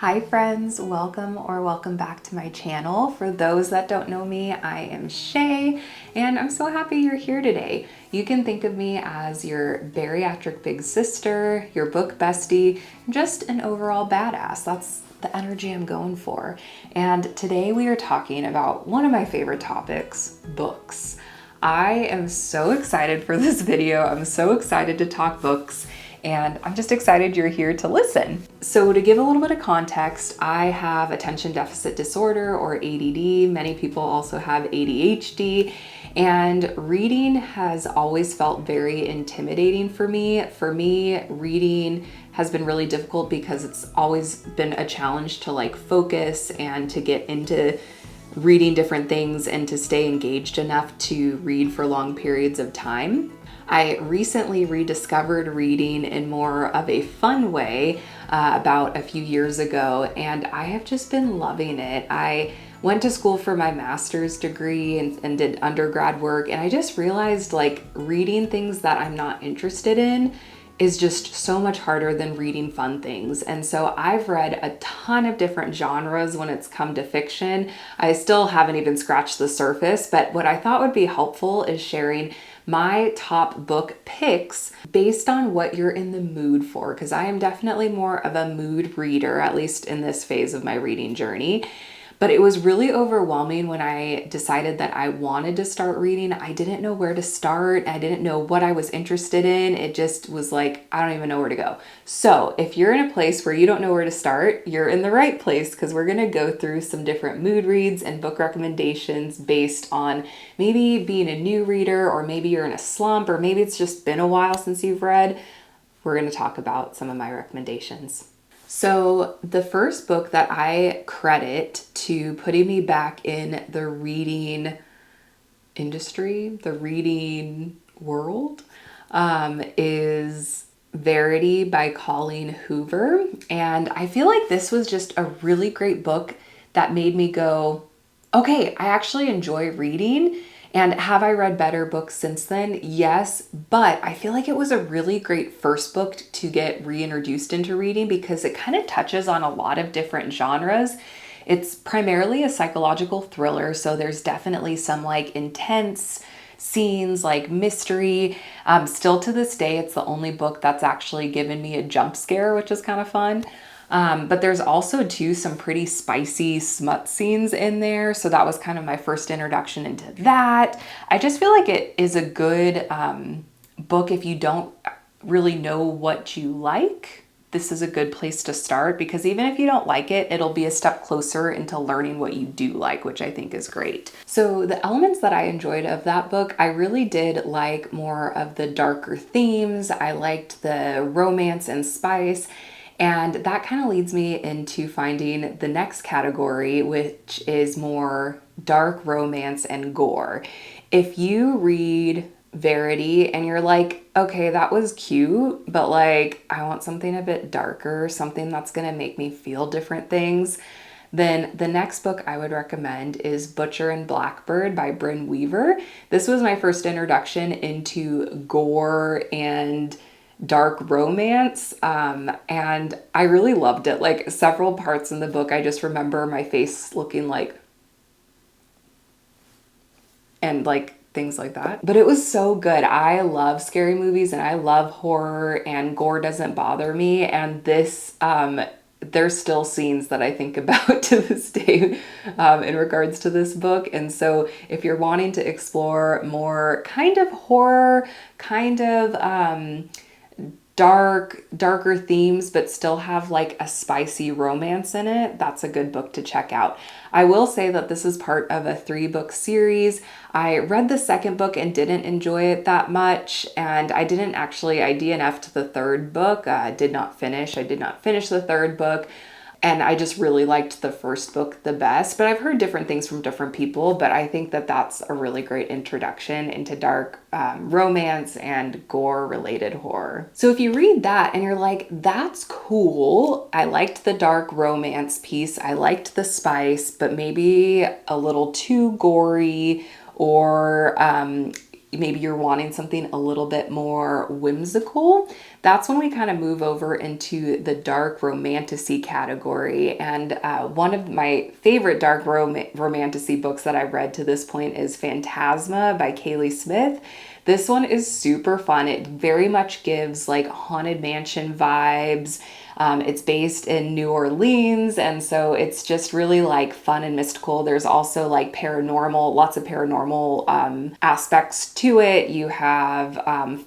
Hi friends, welcome back to my channel. For those that don't know me, I am Shay and I'm so happy you're here today. You can think of me as your bariatric big sister, your book bestie, just an overall badass. That's the energy I'm going for. And today we are talking about one of my favorite topics, books. I am so excited for this video. I'm so excited to talk books. And I'm just excited you're here to listen. So to give a little bit of context, I have attention deficit disorder or ADD. Many people also have ADHD. And reading has always felt very intimidating for me. For me, reading has been really difficult because it's always been a challenge to like focus and to get into reading different things and to stay engaged enough to read for long periods of time. I recently rediscovered reading in more of a fun way about a few years ago, and I have just been loving it. I went to school for my master's degree and did undergrad work, and I just realized like reading things that I'm not interested in is just so much harder than reading fun things. And so I've read a ton of different genres when it's come to fiction. I still haven't even scratched the surface, but what I thought would be helpful is sharing my top book picks based on what you're in the mood for, because I am definitely more of a mood reader, at least in this phase of my reading journey. But it was really overwhelming when I decided that I wanted to start reading. I didn't know where to start. I didn't know what I was interested in. It just was like, I don't even know where to go. So if you're in a place where you don't know where to start, you're in the right place, because we're going to go through some different mood reads and book recommendations based on maybe being a new reader, or maybe you're in a slump, or maybe it's just been a while since you've read. We're going to talk about some of my recommendations. So the first book that I credit to putting me back in the reading industry, the reading world, is Verity by Colleen Hoover. And I feel like this was just a really great book that made me go, okay, I actually enjoy reading. And have I read better books since then? Yes, but I feel like it was a really great first book to get reintroduced into reading because it kind of touches on a lot of different genres. It's primarily a psychological thriller, so there's definitely some like intense scenes, like mystery. Still to this day, it's the only book that's actually given me a jump scare, which is kind of fun. But there's also too some pretty spicy smut scenes in there. So that was kind of my first introduction into that. I just feel like it is a good book if you don't really know what you like. This is a good place to start, because even if you don't like it, it'll be a step closer into learning what you do like, which I think is great. So the elements that I enjoyed of that book, I really did like more of the darker themes. I liked the romance and spice. And that kind of leads me into finding the next category, which is more dark romance and gore. If you read Verity and you're like, okay, that was cute, but like, I want something a bit darker, something that's going to make me feel different things, then the next book I would recommend is Butcher and Blackbird by Brynne Weaver. This was my first introduction into gore and dark romance, and I really loved it. Like several parts in the book, I just remember my face looking like, and like things like that. But it was so good. I love scary movies and I love horror, and gore doesn't bother me. And this, there's still scenes that I think about to this day in regards to this book. And so if you're wanting to explore more kind of horror, kind of darker themes, but still have like a spicy romance in it, that's a good book to check out. I will say that this is part of a 3-book series. I read the second book and didn't enjoy it that much, and I didn't actually DNF to the third book. I did not finish the third book. And I just really liked the first book the best, but I've heard different things from different people, but I think that that's a really great introduction into dark romance and gore related horror. So if you read that and you're like, that's cool, I liked the dark romance piece, I liked the spice, but maybe a little too gory, or maybe you're wanting something a little bit more whimsical, that's when we kind of move over into the dark romantasy category. And one of my favorite dark romantasy books that I've read to this point is Phantasma by Kaylie Smith. This one is super fun. It very much gives like Haunted Mansion vibes. It's based in New Orleans, and so it's just really like fun and mystical. There's also like paranormal, lots of paranormal aspects to it. You have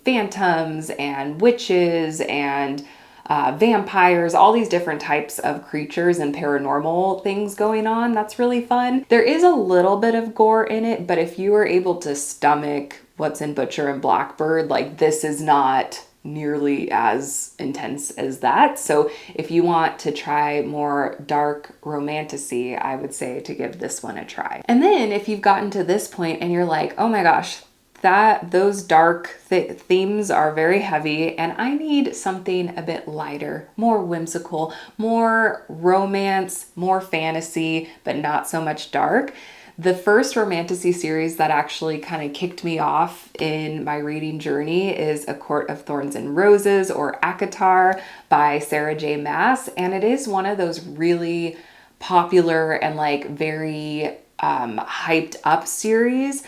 phantoms and witches and vampires, all these different types of creatures and paranormal things going on. That's really fun. There is a little bit of gore in it, but if you are able to stomach what's in Butcher and Blackbird, like this is not nearly as intense as that. So if you want to try more dark romantasy, I would say to give this one a try. And then if you've gotten to this point and you're like, oh my gosh, those dark themes are very heavy and I need something a bit lighter, more whimsical, more romance, more fantasy, but not so much dark. The first romantasy series that actually kind of kicked me off in my reading journey is A Court of Thorns and Roses, or ACOTAR by Sarah J. Maas. And it is one of those really popular and like very hyped up series.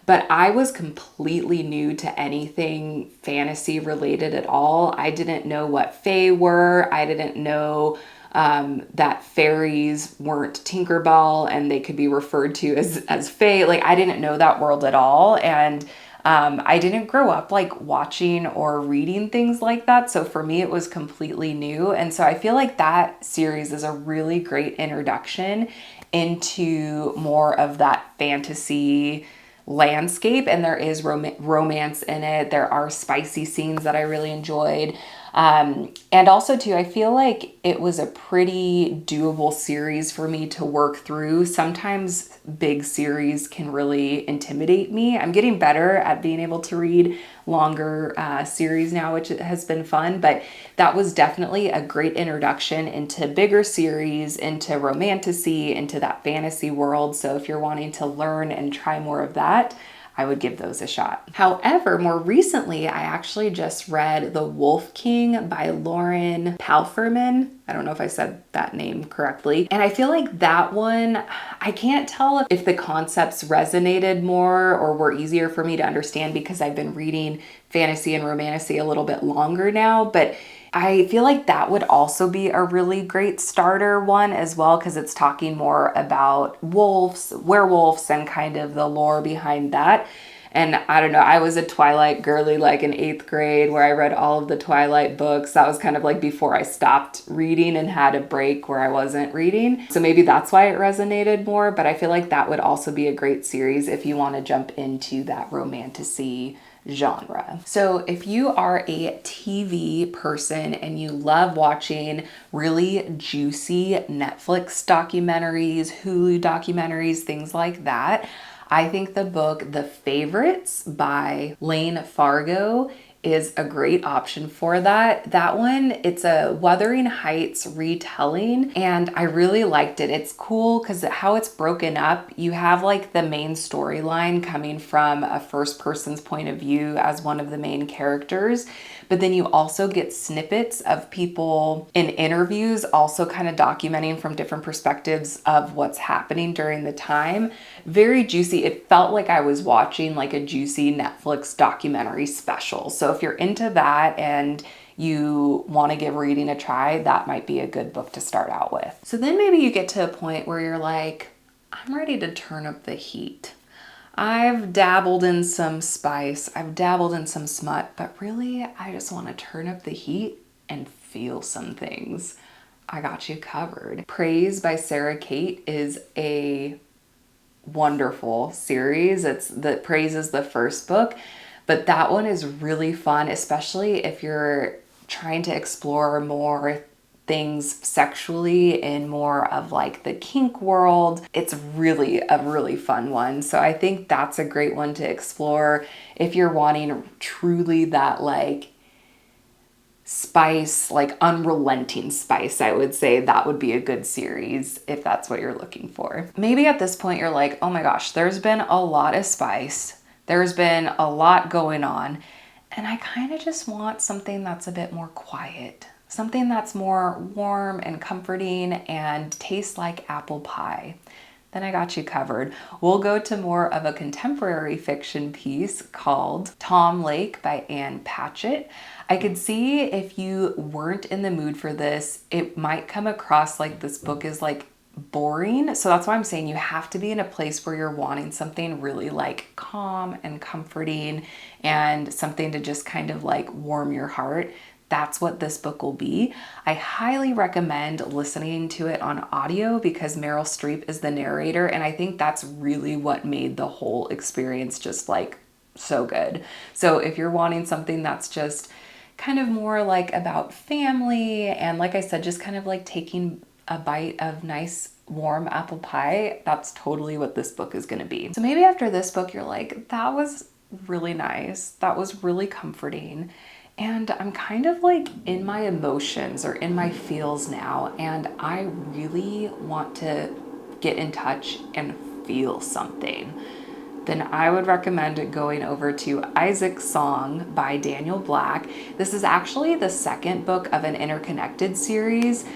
But I was completely new to anything fantasy related at all. I didn't know what fae were. I didn't know that fairies weren't Tinkerbell and they could be referred to as fae. Like I didn't know that world at all. And I didn't grow up like watching or reading things like that. So for me, it was completely new. And so I feel like that series is a really great introduction into more of that fantasy landscape. And there is romance in it. There are spicy scenes that I really enjoyed. And also too, I feel like it was a pretty doable series for me to work through. Sometimes big series can really intimidate me. I'm getting better at being able to read longer series now, which has been fun, but that was definitely a great introduction into bigger series, into romantasy, into that fantasy world. So if you're wanting to learn and try more of that, I would give those a shot. However, more recently, I actually just read The Wolf King by Lauren Palphreyman. I don't know if I said that name correctly. And I feel like that one, I can't tell if the concepts resonated more or were easier for me to understand because I've been reading fantasy and romantasy a little bit longer now, but I feel like that would also be a really great starter one as well, because it's talking more about wolves, werewolves, and kind of the lore behind that. And I don't know, I was a Twilight girly like in 8th grade where I read all of the Twilight books. That was kind of like before I stopped reading and had a break where I wasn't reading. So maybe that's why it resonated more, but I feel like that would also be a great series if you want to jump into that romantasy genre. So if you are a TV person and you love watching really juicy Netflix documentaries, Hulu documentaries, things like that, I think the book The Favorites by Layne Fargo is a great option for that. That one, it's a Wuthering Heights retelling, and I really liked it. It's cool because how it's broken up, you have like the main storyline coming from a first person's point of view as one of the main characters, but then you also get snippets of people in interviews also kind of documenting from different perspectives of what's happening during the time. Very juicy. It felt like I was watching like a juicy Netflix documentary special. So if you're into that and you want to give reading a try, that might be a good book to start out with. So then maybe you get to a point where you're like, I'm ready to turn up the heat. I've dabbled in some spice, I've dabbled in some smut, but really I just want to turn up the heat and feel some things. I got you covered. Praise by Sarah Kate is a wonderful series. Praise is the first book, but that one is really fun, especially if you're trying to explore more things sexually in more of like the kink world. It's really a really fun one. So I think that's a great one to explore if you're wanting truly that like spice, like unrelenting spice. I would say that would be a good series if that's what you're looking for. Maybe at this point you're like, oh my gosh, there's been a lot of spice. There's been a lot going on, and I kind of just want something that's a bit more quiet, something that's more warm and comforting and tastes like apple pie. Then I got you covered. We'll go to more of a contemporary fiction piece called Tom Lake by Anne Patchett. I could see if you weren't in the mood for this, it might come across like this book is like boring. So that's why I'm saying you have to be in a place where you're wanting something really like calm and comforting and something to just kind of like warm your heart. That's what this book will be. I highly recommend listening to it on audio because Meryl Streep is the narrator, and I think that's really what made the whole experience just like so good. So if you're wanting something that's just kind of more like about family and, like I said, just kind of like taking a bite of nice warm apple pie, that's totally what this book is going to be. So maybe after this book you're like, that was really nice, that was really comforting, and I'm kind of like in my emotions or in my feels now, and I really want to get in touch and feel something. Then I would recommend going over to Isaac's Song by Daniel Black. This is actually the second book of an interconnected series,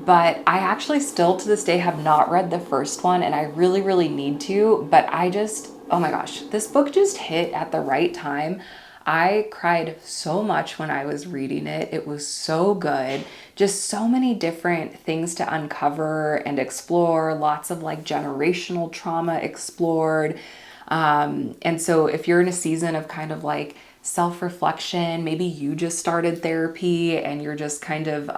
but I actually still to this day have not read the first one, and I really, really need to, but I just, oh my gosh, this book just hit at the right time. I cried so much when I was reading it. It was so good. Just so many different things to uncover and explore. Lots of like generational trauma explored. And so if you're in a season of kind of like self-reflection, maybe you just started therapy and you're just kind of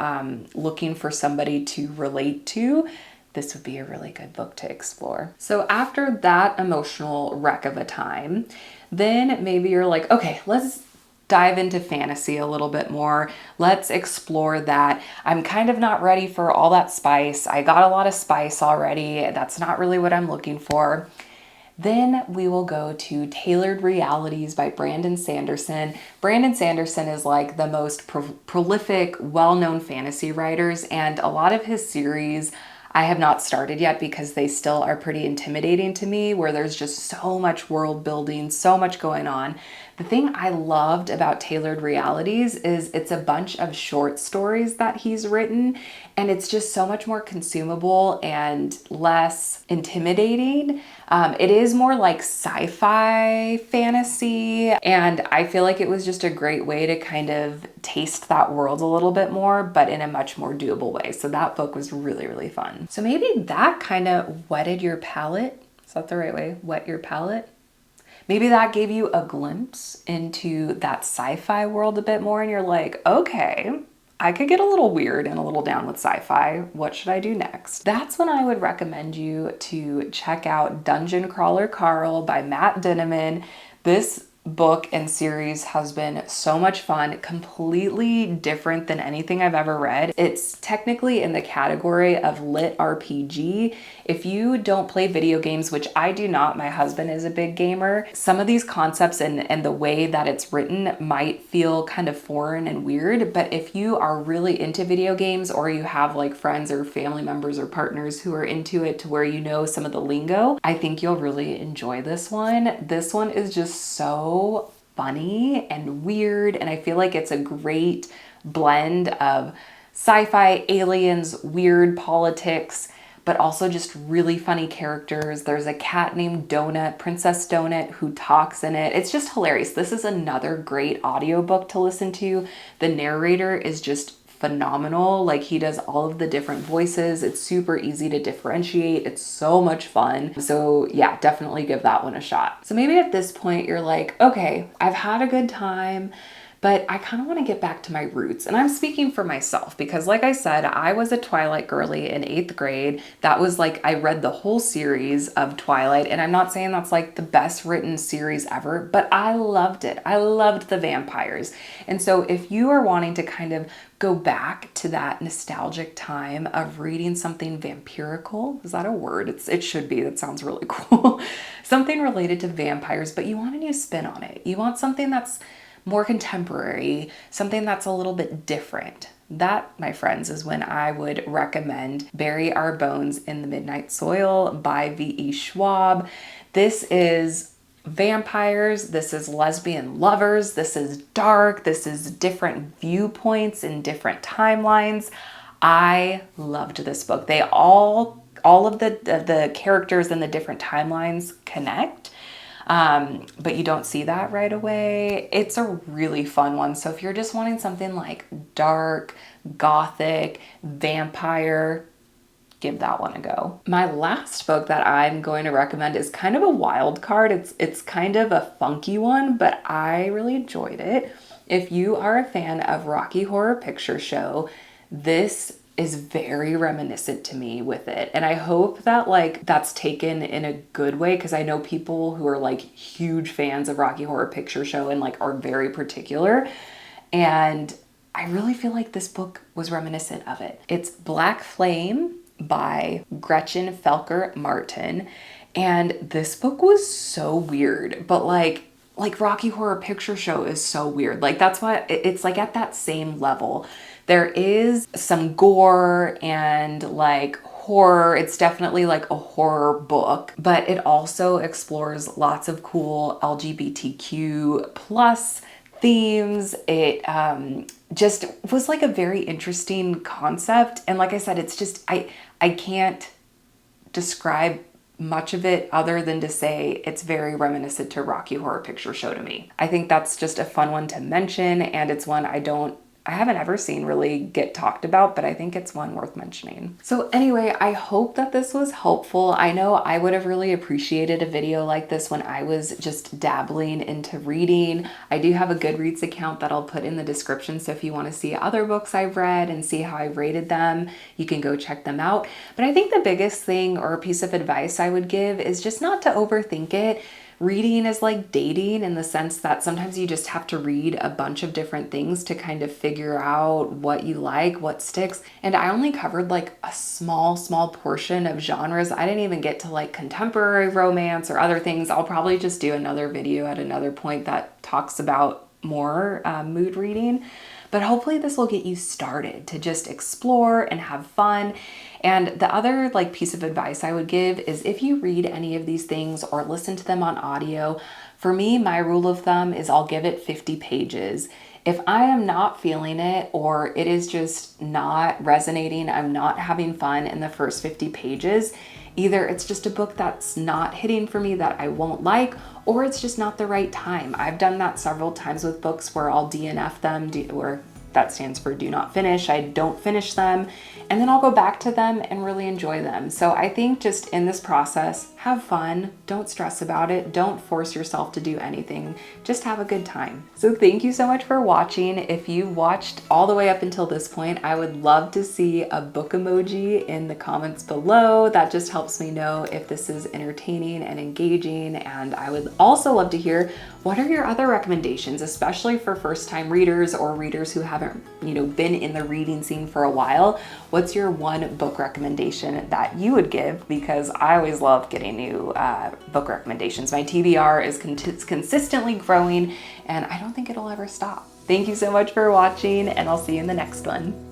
looking for somebody to relate to, this would be a really good book to explore. So after that emotional wreck of a time, then maybe you're like, okay, let's dive into fantasy a little bit more. Let's explore that. I'm kind of not ready for all that spice. I got a lot of spice already. That's not really what I'm looking for. Then we will go to Tailored Realities by Brandon Sanderson. Brandon Sanderson is like the most prolific, well-known fantasy writers, and a lot of his series I have not started yet because they still are pretty intimidating to me, where there's just so much world building, so much going on. The thing I loved about Tailored Realities is it's a bunch of short stories that he's written, and it's just so much more consumable and less intimidating. It is more like sci-fi fantasy, and I feel like it was just a great way to kind of taste that world a little bit more, but in a much more doable way. So that book was really, really fun. So maybe that kind of whetted your palate. Is that the right way? Whet your palate? Maybe that gave you a glimpse into that sci-fi world a bit more, and you're like, okay, I could get a little weird and a little down with sci-fi. What should I do next? That's when I would recommend you to check out Dungeon Crawler Carl by Matt Dinneman. This book and series has been so much fun, completely different than anything I've ever read. It's technically in the category of lit RPG. If you don't play video games, which I do not, my husband is a big gamer, some of these concepts and the way that it's written might feel kind of foreign and weird, but if you are really into video games, or you have like friends or family members or partners who are into it to where you know some of the lingo, I think you'll really enjoy this one. This one is just so funny and weird, and I feel like it's a great blend of sci-fi, aliens, weird politics, but also just really funny characters. There's a cat named Donut, Princess Donut, who talks in it. It's just hilarious. This is another great audiobook to listen to. The narrator is just phenomenal. Like, he does all of the different voices. It's super easy to differentiate. It's so much fun. So yeah, definitely give that one a shot. So maybe at this point you're like, okay, I've had a good time, but I kind of want to get back to my roots. And I'm speaking for myself because, like I said, I was a Twilight girly in 8th grade. That was like, I read the whole series of Twilight, and I'm not saying that's like the best written series ever, but I loved it. I loved the vampires. And so if you are wanting to kind of go back to that nostalgic time of reading something vampirical, is that a word? It should be. That sounds really cool. Something related to vampires, but you want a new spin on it. You want something that's more contemporary, something that's a little bit different. That, my friends, is when I would recommend Bury Our Bones in the Midnight Soil by V.E. Schwab. This is vampires, this is lesbian lovers, this is dark, this is different viewpoints in different timelines. I loved this book. They all of the characters in the different timelines connect. But you don't see that right away. It's a really fun one. So if you're just wanting something like dark, gothic, vampire, give that one a go. My last book that I'm going to recommend is kind of a wild card. It's kind of a funky one, but I really enjoyed it. If you are a fan of Rocky Horror Picture Show, this is very reminiscent to me with it. And I hope that like that's taken in a good way, because I know people who are like huge fans of Rocky Horror Picture Show and like are very particular. And I really feel like this book was reminiscent of it. It's Black Flame by Gretchen Felker Martin. And this book was so weird, but like Rocky Horror Picture Show is so weird. Like that's why it's like at that same level. There is some gore and like horror. It's definitely like a horror book, but it also explores lots of cool LGBTQ plus themes. It just was like a very interesting concept. And like I said, it's just, I can't describe much of it other than to say it's very reminiscent to Rocky Horror Picture Show to me. I think that's just a fun one to mention, and it's one I haven't ever seen really get talked about, but I think it's one worth mentioning. So anyway, I hope that this was helpful. I know I would have really appreciated a video like this when I was just dabbling into reading. I do have a Goodreads account that I'll put in the description, so if you want to see other books I've read and see how I rated them, you can go check them out. But I think the biggest thing or piece of advice I would give is just not to overthink it. Reading is like dating in the sense that sometimes you just have to read a bunch of different things to kind of figure out what you like, what sticks. And I only covered like a small portion of genres. I didn't even get to like contemporary romance or other things. I'll probably just do another video at another point that talks about more mood reading. But hopefully this will get you started to just explore and have fun. And the other like piece of advice I would give is if you read any of these things or listen to them on audio, for me, my rule of thumb is I'll give it 50 pages. If I am not feeling it or it is just not resonating, I'm not having fun in the first 50 pages, either it's just a book that's not hitting for me that I won't like, or it's just not the right time. I've done that several times with books where I'll DNF them, or that stands for do not finish. I don't finish them, and then I'll go back to them and really enjoy them. So I think just in this process, have fun, don't stress about it, don't force yourself to do anything, just have a good time. So thank you so much for watching. If you watched all the way up until this point, I would love to see a book emoji in the comments below. That just helps me know if this is entertaining and engaging. And I would also love to hear, what are your other recommendations, especially for first-time readers or readers who haven't, been in the reading scene for a while? What's your one book recommendation that you would give? Because I always love getting new book recommendations. My TBR is consistently growing, and I don't think it'll ever stop. Thank you so much for watching, and I'll see you in the next one.